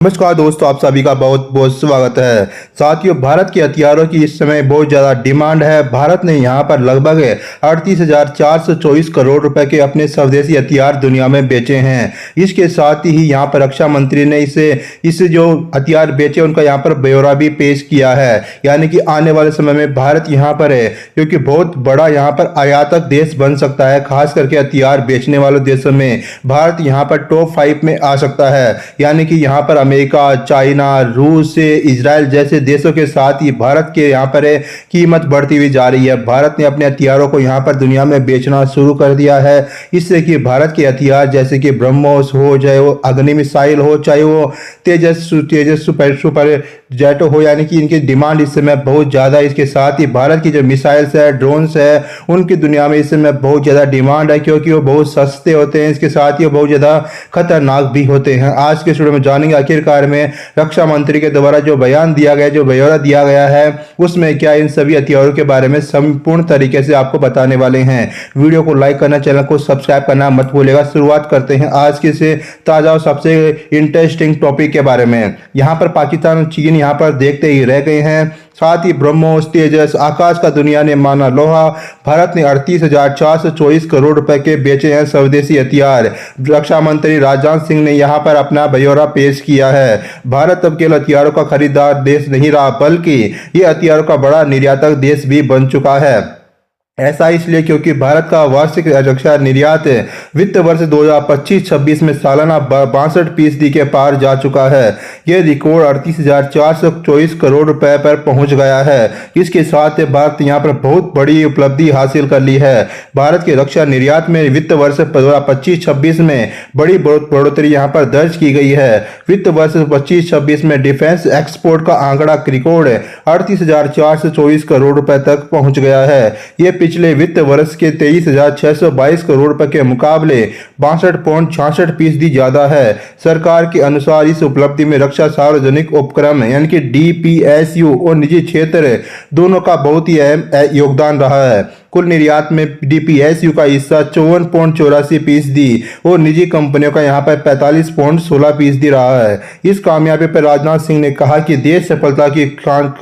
नमस्कार दोस्तों, आप सभी का बहुत बहुत स्वागत है। साथियों, भारत के हथियारों की इस समय बहुत ज़्यादा डिमांड है। भारत ने यहां पर लगभग 38,424 करोड़ रुपए के अपने स्वदेशी हथियार दुनिया में बेचे हैं। इसके साथ ही यहां पर रक्षा मंत्री ने इसे जो हथियार बेचे उनका यहां पर ब्यौरा भी पेश किया है। यानी कि आने वाले समय में भारत यहां पर है क्योंकि बहुत बड़ा यहां पर आयातक देश बन सकता है। खास करके हथियार बेचने वाले देशों में भारत यहां पर टॉप 5 में आ सकता है। यानी कि यहां पर अमेरिका, चाइना, रूस, इजराइल जैसे देशों के साथ ही भारत के यहाँ पर कीमत बढ़ती हुई जा रही है। भारत ने अपने हथियारों को यहाँ पर दुनिया में बेचना शुरू कर दिया है। इससे कि भारत के हथियार जैसे कि ब्रह्मोस हो, चाहे वो अग्नि मिसाइल हो, चाहे वो तेजस सुपर जेट हो, यानी कि इनकी डिमांड इस समय बहुत ज़्यादा। इसके साथ ही भारत की जो मिसाइल्स है, ड्रोन्स है, उनकी दुनिया में इस समय बहुत ज़्यादा डिमांड है क्योंकि वो बहुत सस्ते होते हैं। इसके साथ ही वो बहुत ज़्यादा खतरनाक भी होते हैं। आज के वीडियो में जानेंगे आखिरकार में रक्षा मंत्री के द्वारा जो बयान दिया गया, जो ब्यौरा दिया गया है, उसमें क्या इन सभी हथियारों के बारे में संपूर्ण तरीके से आपको बताने वाले हैं। वीडियो को लाइक करना, चैनल को सब्सक्राइब करना मत भूलिएगा। शुरुआत करते हैं आज के से ताजा और सबसे इंटरेस्टिंग टॉपिक के बारे में। यहाँ पर पाकिस्तान और चीन यहाँ पर देखते ही रह गए हैं। साथ ही ब्रह्मोस, तेजस, आकाश का दुनिया ने माना लोहा। भारत ने 38,424 करोड़ रुपए के बेचे हैं स्वदेशी हथियार। रक्षा मंत्री राजनाथ सिंह ने यहां पर अपना ब्यौरा पेश किया है। भारत अब केवल हथियारों का खरीदार देश नहीं रहा, बल्कि ये हथियारों का बड़ा निर्यातक देश भी बन चुका है। ऐसा इसलिए क्योंकि भारत का वार्षिक रक्षा निर्यात वित्त वर्ष 2025-26 में सालाना 62% के पार जा चुका है। यह रिकॉर्ड 38,424 करोड़ रुपए पर पहुंच गया है। इसके साथ भारत यहां पर बहुत बड़ी उपलब्धि हासिल कर ली है। भारत के रक्षा निर्यात में वित्त वर्ष 2025-26 में बड़ी बढ़ोतरी यहां पर दर्ज की गई है। वित्त वर्ष 25-26 में डिफेंस एक्सपोर्ट का आंकड़ा रिकॉर्ड 38,424 करोड़ रुपए तक पहुंच गया है। यह पिछले वित्त वर्ष के 23,622 करोड़ रुपए के मुकाबले 62.66% ज्यादा है। सरकार के अनुसार इस उपलब्धि में रक्षा सार्वजनिक उपक्रम यानी कि डीपीएसयू और निजी क्षेत्र दोनों का बहुत ही अहम योगदान रहा है। कुल निर्यात में डीपीएसयू का हिस्सा 54.84% और निजी कंपनियों का यहाँ पर 45.16% रहा है। इस कामयाबी पर राजनाथ सिंह ने कहा कि देश सफलता की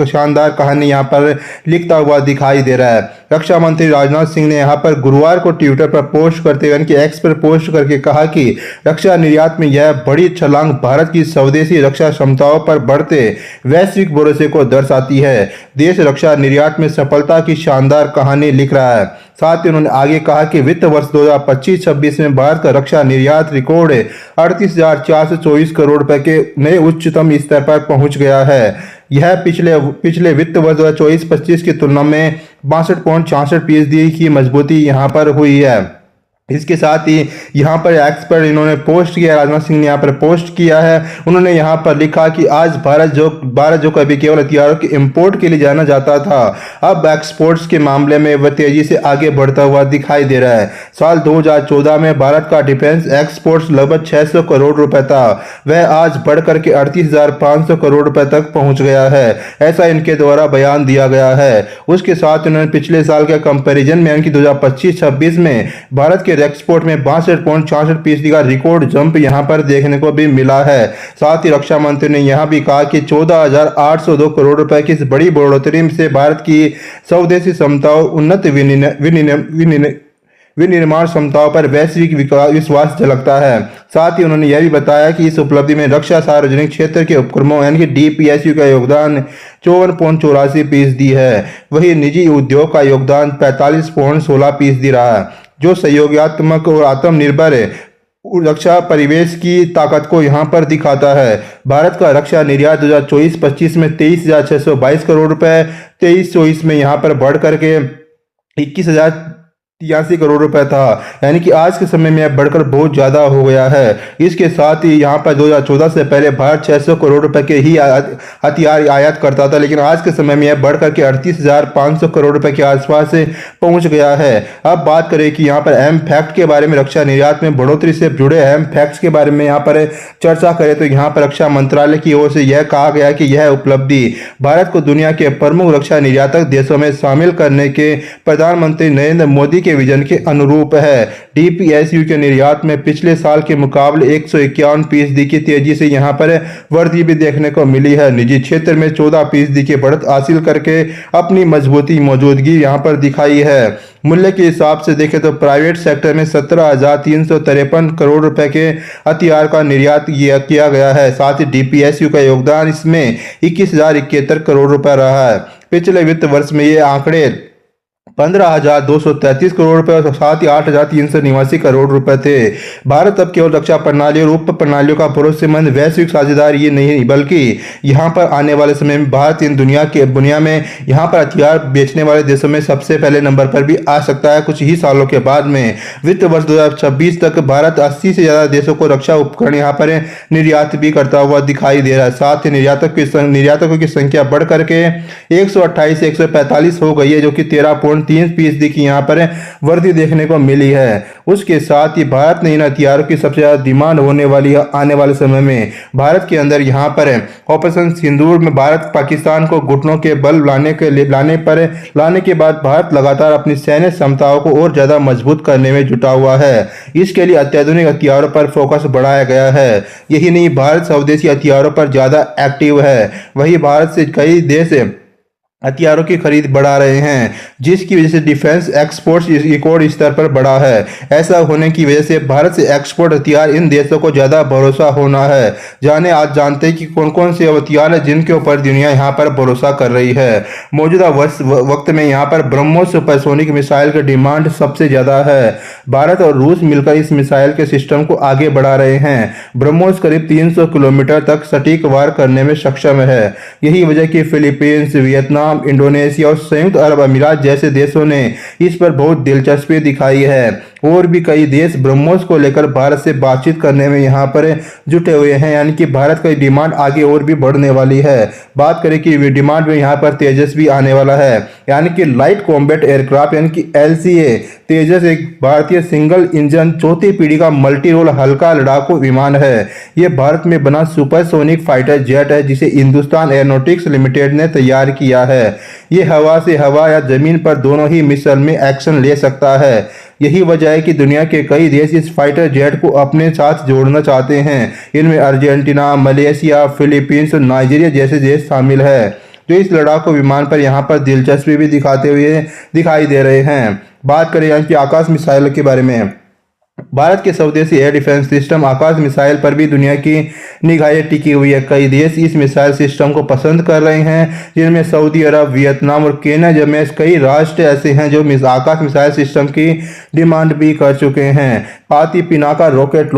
शानदार कहानी यहाँ पर लिखता हुआ दिखाई दे रहा है। रक्षा मंत्री राजनाथ सिंह ने यहाँ पर गुरुवार को ट्विटर पर पोस्ट करते हुए उनके एक्स पर पोस्ट करके कहा कि रक्षा निर्यात में यह बड़ी छलांग भारत की स्वदेशी रक्षा क्षमताओं पर बढ़ते वैश्विक भरोसे को दर्शाती है। देश रक्षा निर्यात में सफलता की शानदार कहानी लिख रहा है। साथ ही उन्होंने आगे कहा कि वित्त वर्ष 2025-26 में भारत का रक्षा निर्यात रिकॉर्ड 38,424 करोड़ रुपए के नए उच्चतम स्तर पर पहुंच गया है। यह पिछले वित्त वर्ष 2024-25 की तुलना में 62.66% की मजबूती यहां पर हुई है। इसके साथ ही यहाँ पर एक्सपर्ट इन्होंने पोस्ट किया, राजनाथ सिंह ने यहाँ पर पोस्ट किया है। उन्होंने यहाँ पर लिखा कि आज भारत जो कभी केवल हथियारों के इंपोर्ट के लिए जाना जाता था, अब एक्सपोर्ट्स के मामले में वह तेजी से आगे बढ़ता हुआ दिखाई दे रहा है। साल 2014 में भारत का डिफेंस एक्सपोर्ट्स लगभग 600 करोड़ रुपए था, वह आज बढ़कर के 38,500 करोड़ रुपए तक पहुंच गया है। ऐसा इनके द्वारा बयान दिया गया है। उसके साथ उन्होंने पिछले साल के कंपेरिजन में यानी 2025-26 में भारत के एक्सपोर्ट में 62.66% का रिकॉर्ड जंप यहां पर देखने को भी मिला है। साथ ही रक्षा मंत्री ने यहां भी कहा कि 14,802 करोड़ रुपए की इस बड़ी बढ़ोतरी से भारत की स्वदेशी क्षमताओं, उन्नत विनिर्माण क्षमताओं पर वैश्विक विश्वास झलकता है। साथ ही उन्होंने यह भी बताया कि इस उपलब्धि में रक्षा सार्वजनिक क्षेत्र के उपक्रमों यानी कि डीपीएसयू का योगदान 54.84% है। वही निजी उद्योग का योगदान 45.16% रहा है, जो सहयोगात्मक और आत्मनिर्भर रक्षा परिवेश की ताकत को यहां पर दिखाता है। भारत का रक्षा निर्यात 2024-25 में 23,622 करोड़ रुपए, 23-24 में यहां पर बढ़ करके 21,083 करोड़ रुपए था। यानी कि आज के समय में यह बढ़कर बहुत ज्यादा हो गया है। इसके साथ ही यहाँ पर 2014 से पहले भारत 600 करोड़ रुपए के ही हथियार आयात करता था, लेकिन आज के समय में यह बढ़कर के 38,500 करोड़ रुपए के आसपास पहुंच गया है। अब बात करें कि यहाँ पर अहम फैक्ट के बारे में, रक्षा निर्यात में बढ़ोतरी से जुड़े अहम फैक्ट्स के बारे में यहाँ पर चर्चा करें तो यहाँ पर रक्षा मंत्रालय की ओर से यह कहा गया कि यह उपलब्धि भारत को दुनिया के प्रमुख रक्षा निर्यातक देशों में शामिल करने के प्रधानमंत्री नरेंद्र मोदी के विजन के अनुरूप है। डीपीएसयू के निर्यात में पिछले साल के मुकाबले 151% की तेजी से यहाँ पर वृद्धि भी देखने को मिली है। निजी क्षेत्र में 14% की बढ़त हासिल करके अपनी मजबूती मौजूदगी यहाँ पर दिखाई है। मूल्य के हिसाब से देखें तो प्राइवेट सेक्टर में 17,353 करोड़ रुपए के हथियार का निर्यात किया गया है। साथ ही डीपीएसयू का योगदान इसमें 21,071 करोड़ रुपए रहा है। पिछले वित्त वर्ष में ये आंकड़े 15,233 करोड़ रुपए और साथ ही 8,389 करोड़ रुपए थे। भारत अब केवल रक्षा प्रणाली और उप प्रणालियों का भरोसेमंद वैश्विक साझेदार ये नहीं बल्कि यहाँ पर आने वाले समय में भारत इन दुनिया में यहाँ पर हथियार बेचने वाले देशों में सबसे पहले नंबर पर भी आ सकता है कुछ ही सालों के बाद में। वित्त वर्ष 2026 तक भारत 80 से ज्यादा देशों को रक्षा उपकरण यहाँ पर निर्यात भी करता हुआ दिखाई दे रहा है। साथ ही निर्यातकों की संख्या बढ़ करके 128 से 145 हो गई है, जो कि 13.3% की यहाँ पर वृद्धि देखने को मिली है। उसके साथ ही भारत ने इन हथियारों की सबसे ज्यादा डिमांड होने वाली है आने वाले समय में। भारत के अंदर यहाँ पर ऑपरेशन सिंदूर में भारत पाकिस्तान को घुटनों के बल लाने के बाद भारत लगातार अपनी सैन्य क्षमताओं को और ज्यादा मजबूत करने में जुटा हुआ है। इसके लिए अत्याधुनिक हथियारों पर फोकस बढ़ाया गया है। यही नहीं, भारत स्वदेशी हथियारों पर ज्यादा एक्टिव है। वही भारत से कई देश हथियारों की खरीद बढ़ा रहे हैं, जिसकी वजह से डिफेंस एक्सपोर्ट्स रिकॉर्ड स्तर पर बढ़ा है। ऐसा होने की वजह से भारत से एक्सपोर्ट हथियार इन देशों को ज्यादा भरोसा होना है। आज जानते हैं कि कौन कौन से हथियार है जिनके ऊपर दुनिया यहाँ पर भरोसा कर रही है। मौजूदा वक्त में यहाँ पर ब्रह्मोस सुपरसोनिक मिसाइल की डिमांड सबसे ज्यादा है। भारत और रूस मिलकर इस मिसाइल के सिस्टम को आगे बढ़ा रहे हैं। ब्रह्मोस करीब 300 किलोमीटर तक सटीक वार करने में सक्षम है। यही वजह की फिलीपींस, वियतनाम, इंडोनेशिया और संयुक्त अरब अमीरात जैसे देशों ने इस पर बहुत दिलचस्पी दिखाई है। और भी कई देश ब्रह्मोस को लेकर भारत से बातचीत करने में यहाँ पर जुटे हुए हैं, यानी कि भारत का डिमांड आगे और भी बढ़ने वाली है। बात करें कि डिमांड में यहाँ पर तेजस भी आने वाला है, यानी कि लाइट कॉम्बैट एयरक्राफ्ट यानी कि LCA। तेजस एक भारतीय सिंगल इंजन चौथी पीढ़ी का मल्टी रोल हल्का लड़ाकू विमान है। यह भारत में बना सुपरसोनिक फाइटर जेट है, जिसे हिंदुस्तान एरोनॉटिक्स लिमिटेड ने तैयार किया है। ये हवा से हवा या जमीन पर दोनों ही मिशन में एक्शन ले सकता है। यही वजह है कि दुनिया के कई देश इस फाइटर जेट को अपने साथ जोड़ना चाहते हैं। इनमें अर्जेंटीना, मलेशिया, फिलीपींस और नाइजीरिया जैसे देश शामिल है, जो इस लड़ाकू विमान पर यहाँ पर दिलचस्पी भी दिखाते हुए दिखाई दे रहे हैं। बात करें यहाँ की आकाश मिसाइल के बारे में। भारत के स्वदेशी एयर डिफेंस सिस्टम आकाश मिसाइल पर भी दुनिया की निगाहें टिकी हुई है। कई देश इस मिसाइल सिस्टम को पसंद कर रहे हैं, जिनमें सऊदी अरब, वियतनाम और केन्या जैसे कई राष्ट्र ऐसे हैं जो आकाश मिसाइल सिस्टम की डिमांड भी कर चुके हैं। साथ ही पिनाका रॉकेट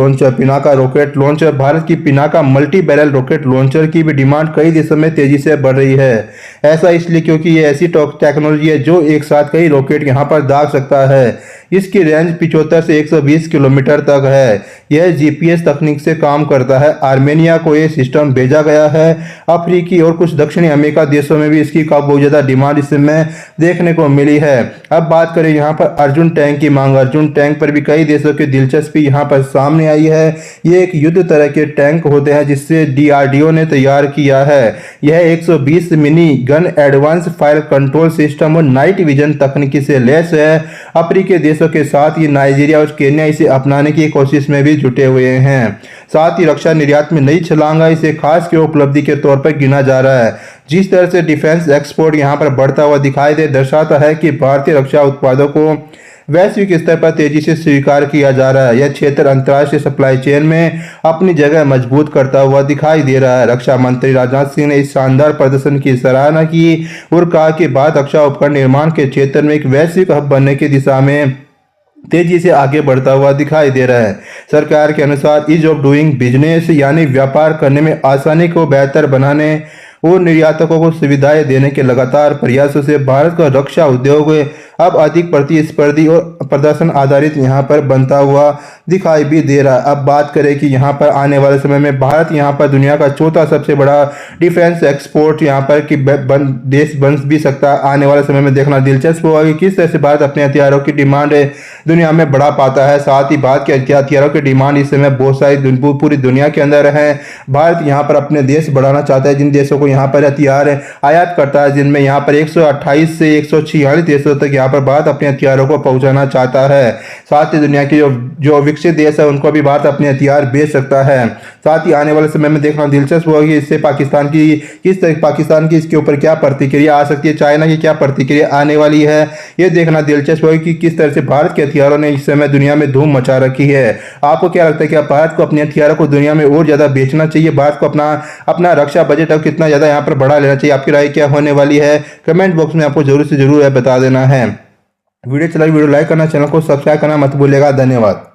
लॉन्चर भारत की Pinaka multi barrel rocket launcher की भी डिमांड कई देशों में तेजी से बढ़ रही है। ऐसा इसलिए क्योंकि ये ऐसी टेक्नोलॉजी है जो एक साथ कई रॉकेट यहाँ पर दाग सकता है। इसकी रेंज 75 से 120 किलोमीटर तक है। यह GPS तकनीक से काम करता है। आर्मेनिया को यह सिस्टम भेजा गया है। अफ्रीकी और कुछ दक्षिणी अमेरिका देशों में भी इसकी बहुत ज़्यादा डिमांड इस समय देखने को मिली है। अब बात करें यहाँ पर अर्जुन टैंक की मांग। अर्जुन टैंक पर भी कई देशों की दिलचस्पी यहाँ पर सामने आई है। ये एक युद्ध तरह के टैंक होते हैं जिससे DRDO ने तैयार किया है। यह 120 mini gun, advance fire control system और नाइट विजन तकनीकी से लैस है। अफ्रीकी देशों के साथ ही नाइजीरिया और केन्या इसे अपनाने की कोशिश में भी जुटे हुए हैं। साथ ही रक्षा निर्यात में नई छलांग इसे खास की उपलब्धि के तौर पर गिना जा रहा है। जिस तरह से डिफेंस एक्सपोर्ट यहां पर बढ़ता हुआ दिखाई दर्शाता है कि भारतीय रक्षा उत्पादों को वैश्विक स्तर पर तेजी से स्वीकार किया जा रहा है। यह क्षेत्र अंतर्राष्ट्रीय सप्लाई चेन में अपनी जगह मजबूत करता हुआ दिखाई दे रहा है। रक्षा मंत्री राजनाथ सिंह ने इस शानदार प्रदर्शन की सराहना की और कहा कि भारत रक्षा उपकरण निर्माण के क्षेत्र में एक वैश्विक हब बनने की दिशा में तेजी से आगे बढ़ता हुआ दिखाई दे रहा है। सरकार के अनुसार ईज ऑफ डूइंग बिजनेस यानी व्यापार करने में आसानी को बेहतर बनाने और निर्यातकों को सुविधाएं देने के लगातार प्रयासों से भारत का रक्षा उद्योग अब अधिक प्रतिस्पर्धी और प्रदर्शन आधारित यहाँ पर बनता हुआ दिखाई भी दे रहा है। अब बात करें कि यहाँ पर आने वाले समय में भारत यहाँ पर दुनिया का चौथा सबसे बड़ा डिफेंस एक्सपोर्ट यहाँ पर कि देश बन भी सकता है। आने वाले समय में देखना दिलचस्प होगा कि किस तरह से भारत अपने हथियारों की डिमांड दुनिया में बढ़ा पाता है। साथ ही भारत के हथियारों की डिमांड इस समय बहुत सारी पूरी दुनिया के अंदर है। भारत यहाँ पर अपने देश बढ़ाना चाहता है, जिन देशों को यहाँ पर हथियार आयात करता है, जिनमें यहाँ पर 128 से 146 देशों तक यहाँ पर भारत अपने हथियारों को पहुंचाना चाहता है। साथ ही दुनिया के जो विकसित देश है उनको भी भारत अपने हथियार बेच सकता है। साथ ही आने वाले समय में देखना दिलचस्प होगा कि इससे पाकिस्तान की इसके ऊपर क्या प्रतिक्रिया आ सकती है, चाइना की क्या प्रतिक्रिया आने वाली है, ये देखना दिलचस्प होगा कि किस तरह से भारत के हथियारों ने इस समय दुनिया में धूम मचा रखी है। आपको क्या लगता है कि भारत को अपने हथियारों को दुनिया में और ज्यादा बेचना चाहिए, भारत को अपना अपना रक्षा बजट अब कितना ज्यादा यहाँ पर बढ़ा लेना चाहिए? आपकी राय क्या होने वाली है? कमेंट बॉक्स में आपको जरूर से जरूर बता देना है। वीडियो चला वीडियो लाइक करना, चैनल को सब्सक्राइब करना मत भूलिएगा। धन्यवाद।